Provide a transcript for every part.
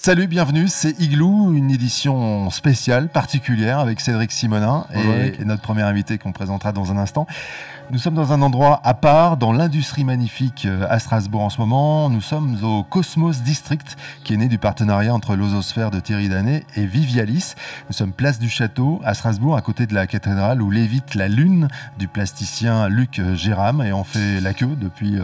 Salut, bienvenue, c'est Igloo, une édition spéciale, particulière, avec Cédric Simonin et notre premier invité qu'on présentera dans un instant. Nous sommes dans un endroit à part, dans l'industrie magnifique à Strasbourg en ce moment. Nous sommes au Cosmos District, qui est né du partenariat entre l'Ososphère de Thierry Danet et Vivialis. Nous sommes place du Château, à Strasbourg, à côté de la cathédrale, où lévite la lune du plasticien Luc Gérame. Et on fait la queue depuis,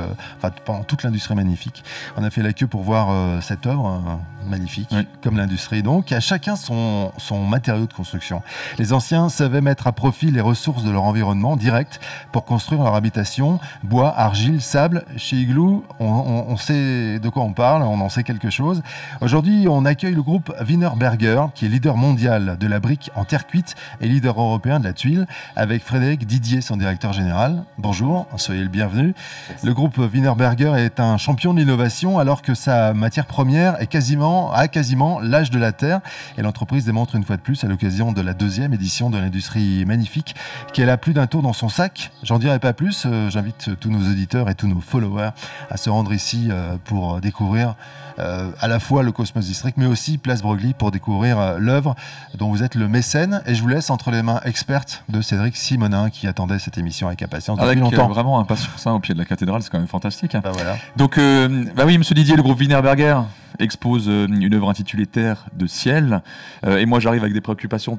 pendant toute l'industrie magnifique. On a fait la queue pour voir cette œuvre magnifique, comme l'industrie donc. À chacun son matériau de construction. Les anciens savaient mettre à profit les ressources de leur environnement direct pour construire leur habitation, bois, argile, sable. Chez Igloo, on sait de quoi on parle, on en sait quelque chose. Aujourd'hui, on accueille le groupe Wienerberger, qui est leader mondial de la brique en terre cuite et leader européen de la tuile, avec Frédéric Didier, son directeur général. Bonjour, soyez le bienvenu. Le groupe Wienerberger est un champion de l'innovation, alors que sa matière première a quasiment l'âge de la terre. Et l'entreprise démontre une fois de plus, à l'occasion de la deuxième édition de l'industrie magnifique, qu'elle a plus d'un tour dans son sac. J'en dirai pas plus, j'invite tous nos auditeurs et tous nos followers à se rendre ici pour découvrir à la fois le Cosmos District, mais aussi Place Broglie pour découvrir l'œuvre dont vous êtes le mécène. Et je vous laisse entre les mains expertes de Cédric Simonin, qui attendait cette émission avec impatience depuis longtemps. Vraiment impatience, au pied de la cathédrale, c'est quand même fantastique. Bah voilà. Donc, oui, monsieur Didier, le groupe Wienerberger expose une œuvre intitulée Terre de ciel. Et moi, j'arrive avec des préoccupations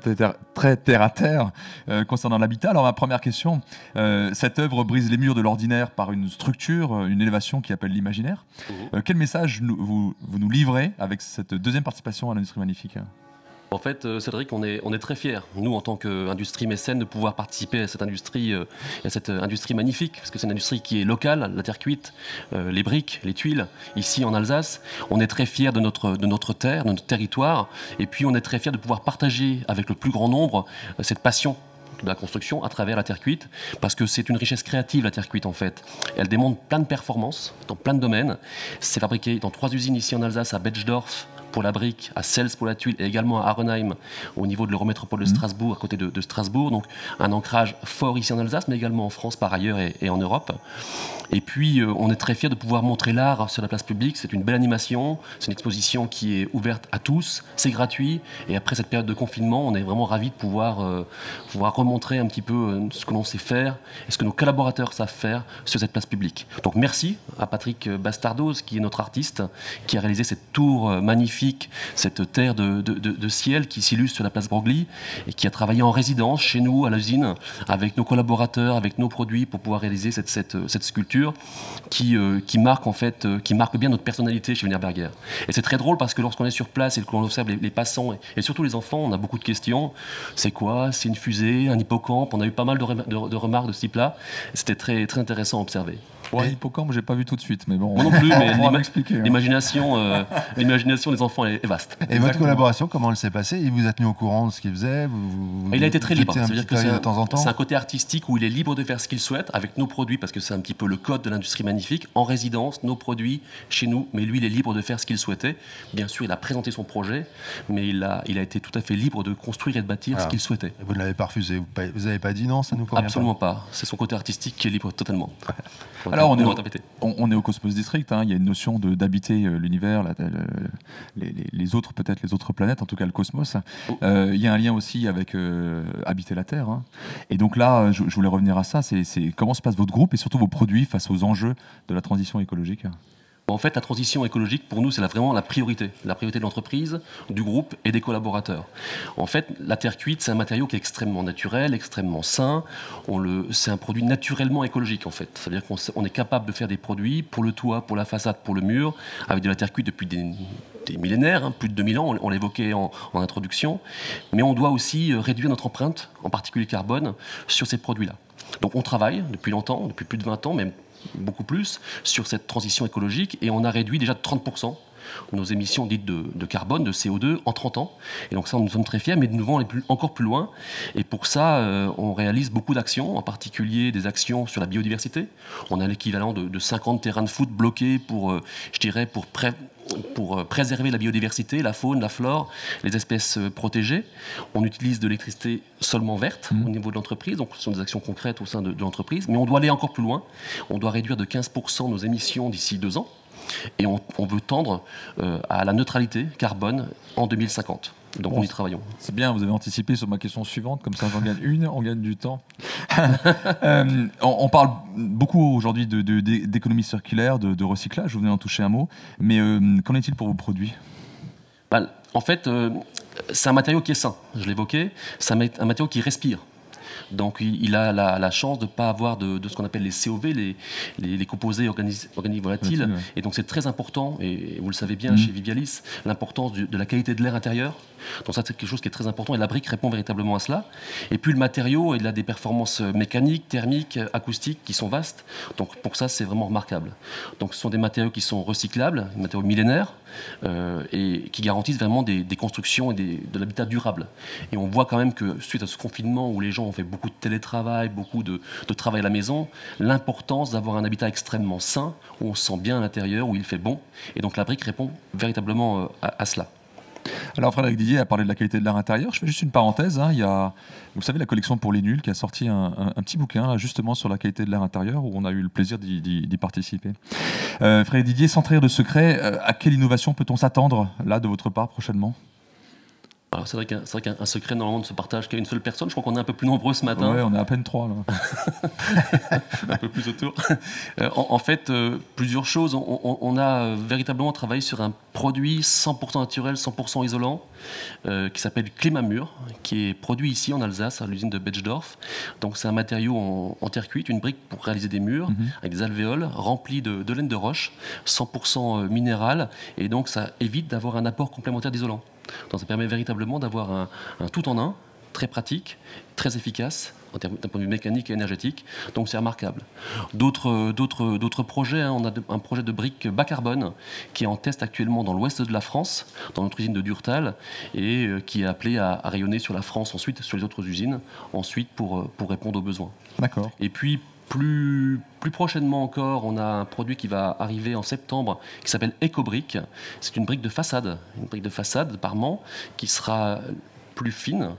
très terre à terre concernant l'habitat. Alors, ma première question, cette œuvre brise les murs de l'ordinaire par une structure, une élévation qui appelle l'imaginaire. Quel message vous nous livrez avec cette deuxième participation à l'industrie magnifique ? En fait, Cédric, on est très fiers, nous, en tant qu'industrie mécène, de pouvoir participer à cette industrie magnifique, parce que c'est une industrie qui est locale, la terre cuite, les briques, les tuiles, ici en Alsace. On est très fiers de notre terre, de notre territoire, et puis on est très fiers de pouvoir partager avec le plus grand nombre cette passion de la construction à travers la terre cuite, parce que c'est une richesse créative, la terre cuite, en fait. Elle démontre plein de performances dans plein de domaines. C'est fabriqué dans 3 usines ici en Alsace, à Betschdorf pour la brique, à Sels pour la tuile, et également à Arenheim, au niveau de l'Eurométropole de Strasbourg, à côté de Strasbourg. Donc un ancrage fort ici en Alsace, mais également en France par ailleurs et en Europe. Et puis on est très fiers de pouvoir montrer l'art sur la place publique. C'est une belle animation, c'est une exposition qui est ouverte à tous, c'est gratuit. Et après cette période de confinement, on est vraiment ravis de pouvoir remontrer un petit peu ce que l'on sait faire et ce que nos collaborateurs savent faire sur cette place publique. Donc merci à Patrick Bastardos, qui est notre artiste, qui a réalisé cette tour magnifique, cette terre de ciel qui s'illustre sur la place Broglie, et qui a travaillé en résidence chez nous à l'usine avec nos collaborateurs, avec nos produits, pour pouvoir réaliser cette sculpture qui marque bien notre personnalité chez Wienerberger. Et c'est très drôle parce que lorsqu'on est sur place et qu'on observe les passants et surtout les enfants, on a beaucoup de questions. C'est quoi ? C'est une fusée, un hippocampe ? On a eu pas mal de remarques de ce type-là. C'était très, très intéressant à observer. Ouais, hippocampe, j'ai pas vu tout de suite, mais bon. Moi non plus, mais l'imagination des enfants est vaste. Et exactement. Votre collaboration, comment elle s'est passée ? Il vous a tenu au courant de ce qu'il faisait ? Il a été très libre. C'est-à-dire que c'est un côté artistique où il est libre de faire ce qu'il souhaite avec nos produits, parce que c'est un petit peu le code de l'industrie magnifique. En résidence, nos produits chez nous, mais lui, il est libre de faire ce qu'il souhaitait. Bien sûr, il a présenté son projet, mais il a été tout à fait libre de construire et de bâtir ce qu'il souhaitait. Et vous ne l'avez pas refusé ? Vous n'avez pas dit non, ça nous convient pas ? Absolument pas. C'est son côté artistique qui est libre totalement. Alors, on est au Cosmos District, il y a une notion d'habiter l'univers, les autres planètes, en tout cas le cosmos. Il y a un lien aussi avec habiter la Terre. Et donc là, je voulais revenir à ça, c'est comment se passe votre groupe et surtout vos produits face aux enjeux de la transition écologique ? En fait, la transition écologique, pour nous, c'est vraiment la priorité de l'entreprise, du groupe et des collaborateurs. En fait, la terre cuite, c'est un matériau qui est extrêmement naturel, extrêmement sain. C'est un produit naturellement écologique, en fait. C'est-à-dire qu'on est capable de faire des produits pour le toit, pour la façade, pour le mur, avec de la terre cuite depuis des millénaires, plus de 2000 ans, on l'évoquait en introduction. Mais on doit aussi réduire notre empreinte, en particulier carbone, sur ces produits-là. Donc on travaille depuis longtemps, depuis plus de 20 ans, même beaucoup plus, sur cette transition écologique, et on a réduit déjà de 30% nos émissions dites de carbone, de CO2, en 30 ans. Et donc ça, nous sommes très fiers, mais nous devons aller encore plus loin. Et pour ça, on réalise beaucoup d'actions, en particulier des actions sur la biodiversité. On a l'équivalent de 50 terrains de foot bloqués pour préserver la biodiversité, la faune, la flore, les espèces protégées. On utilise de l'électricité seulement verte au niveau de l'entreprise, donc ce sont des actions concrètes au sein de l'entreprise, mais on doit aller encore plus loin. On doit réduire de 15% nos émissions d'ici 2 ans. et on veut tendre à la neutralité carbone en 2050. Donc on y travaillons. C'est bien, vous avez anticipé sur ma question suivante, comme ça j'en gagne une, on gagne du temps. On parle beaucoup aujourd'hui d'économie circulaire, de recyclage, vous venez d'en toucher un mot, mais qu'en est-il pour vos produits ? En fait, c'est un matériau qui est sain, je l'évoquais, c'est un matériau qui respire. Donc il a la chance de ne pas avoir de ce qu'on appelle les COV, les composés organiques volatiles. Ouais. Et donc c'est très important, et vous le savez bien chez Vivialis, l'importance de la qualité de l'air intérieur. Donc ça c'est quelque chose qui est très important, et la brique répond véritablement à cela. Et puis le matériau, il a des performances mécaniques, thermiques, acoustiques qui sont vastes. Donc pour ça c'est vraiment remarquable. Donc ce sont des matériaux qui sont recyclables, des matériaux millénaires, et qui garantissent vraiment des constructions et de l'habitat durable. Et on voit quand même que suite à ce confinement où les gens ont fait beaucoup de télétravail, beaucoup de travail à la maison, l'importance d'avoir un habitat extrêmement sain, où on se sent bien à l'intérieur, où il fait bon. Et donc la brique répond véritablement à cela. Alors Frédéric Didier a parlé de la qualité de l'air intérieur. Je fais juste une parenthèse. Il y a, vous savez, la collection pour les nuls qui a sorti un petit bouquin là, justement sur la qualité de l'air intérieur, où on a eu le plaisir d'y participer. Frédéric Didier, sans trahir de secret, à quelle innovation peut-on s'attendre là de votre part prochainement ? Alors c'est vrai qu'un secret normalement ne se partage qu'à une seule personne. Je crois qu'on est un peu plus nombreux ce matin. Oui, on est à peine 3 là. Un peu plus autour. En fait, plusieurs choses. On a véritablement travaillé sur un produit 100% naturel, 100% isolant, qui s'appelle Climamur, qui est produit ici en Alsace, à l'usine de Betschdorf. Donc c'est un matériau en terre cuite, une brique pour réaliser des murs, avec des alvéoles remplis de laine de roche, 100% minérale, et donc ça évite d'avoir un apport complémentaire d'isolant. Donc ça permet véritablement d'avoir un tout en un, très pratique, très efficace, d'un point de vue mécanique et énergétique. Donc c'est remarquable. D'autres projets, on a un projet de briques bas carbone qui est en test actuellement dans l'ouest de la France, dans notre usine de Durtal, et qui est appelé à rayonner sur la France ensuite, sur les autres usines, ensuite pour répondre aux besoins. D'accord. Et puis, plus prochainement encore, on a un produit qui va arriver en septembre qui s'appelle EcoBrick. C'est une brique de façade parement qui sera plus fine.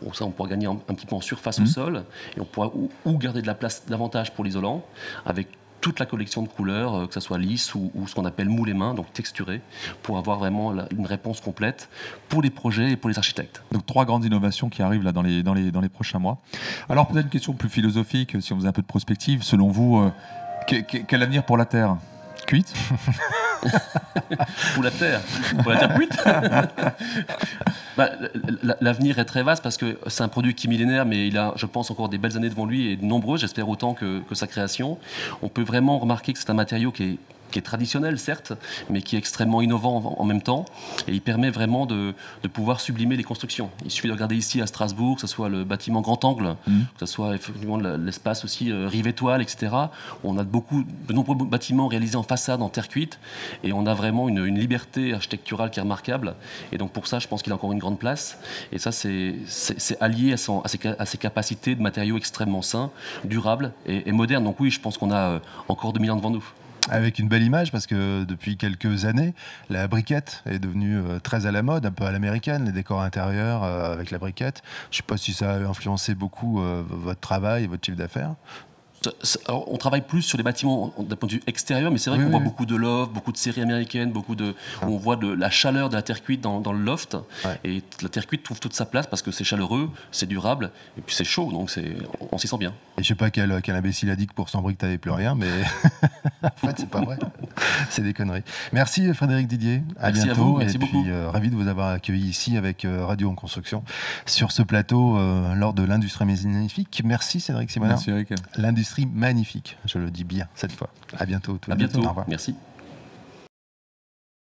Bon, ça, on pourra gagner un petit peu en surface au sol, et on pourra ou garder de la place davantage pour l'isolant, avec toute la collection de couleurs, que ce soit lisse ou ce qu'on appelle moule et main, donc texturé, pour avoir vraiment une réponse complète pour les projets et pour les architectes. Donc 3 grandes innovations qui arrivent là dans les prochains mois. Alors peut-être une question plus philosophique, si on faisait un peu de prospective. Selon vous, quel avenir pour la Terre ? Cuite ? Pour la Terre cuite. L'avenir est très vaste parce que c'est un produit qui est millénaire, mais il a, je pense, encore des belles années devant lui, et de nombreuses, j'espère autant que sa création. On peut vraiment remarquer que c'est un matériau qui est traditionnel, certes, mais qui est extrêmement innovant en même temps, et il permet vraiment de pouvoir sublimer les constructions. Il suffit de regarder ici à Strasbourg, que ce soit le bâtiment grand angle, que ce soit effectivement l'espace aussi rive étoile, etc. On a de nombreux bâtiments réalisés en façade, en terre cuite, et on a vraiment une liberté architecturale qui est remarquable, et donc pour ça, je pense qu'il a encore une grande place, et ça, c'est allié à ses capacités de matériaux extrêmement sains, durables et modernes. Donc oui, je pense qu'on a encore 2000 ans devant nous. Avec une belle image, parce que depuis quelques années, la briquette est devenue très à la mode, un peu à l'américaine, les décors intérieurs avec la briquette. Je ne sais pas si ça a influencé beaucoup votre travail et votre chiffre d'affaires. Alors, on travaille plus sur les bâtiments d'un point de vue extérieur, mais c'est vrai qu'on voit beaucoup de lofts, beaucoup de séries américaines, où on voit la chaleur de la terre cuite dans le loft. Ouais. Et la terre cuite trouve toute sa place parce que c'est chaleureux, c'est durable, et puis c'est chaud, donc on s'y sent bien. Et je sais pas quel imbécile a dit que pour 100 briques, t'avais plus rien, mais en fait, c'est pas vrai. C'est des conneries. Merci Frédéric Didier. Merci bientôt. À vous, merci beaucoup. Et puis ravi de vous avoir accueilli ici avec Radio en Construction sur ce plateau lors de l'Industrie Magnifique. Merci Cédric Simonin. Merci Eric. L'Industrie Magnifique, je le dis bien cette fois. À bientôt. À bientôt. Au revoir. Merci.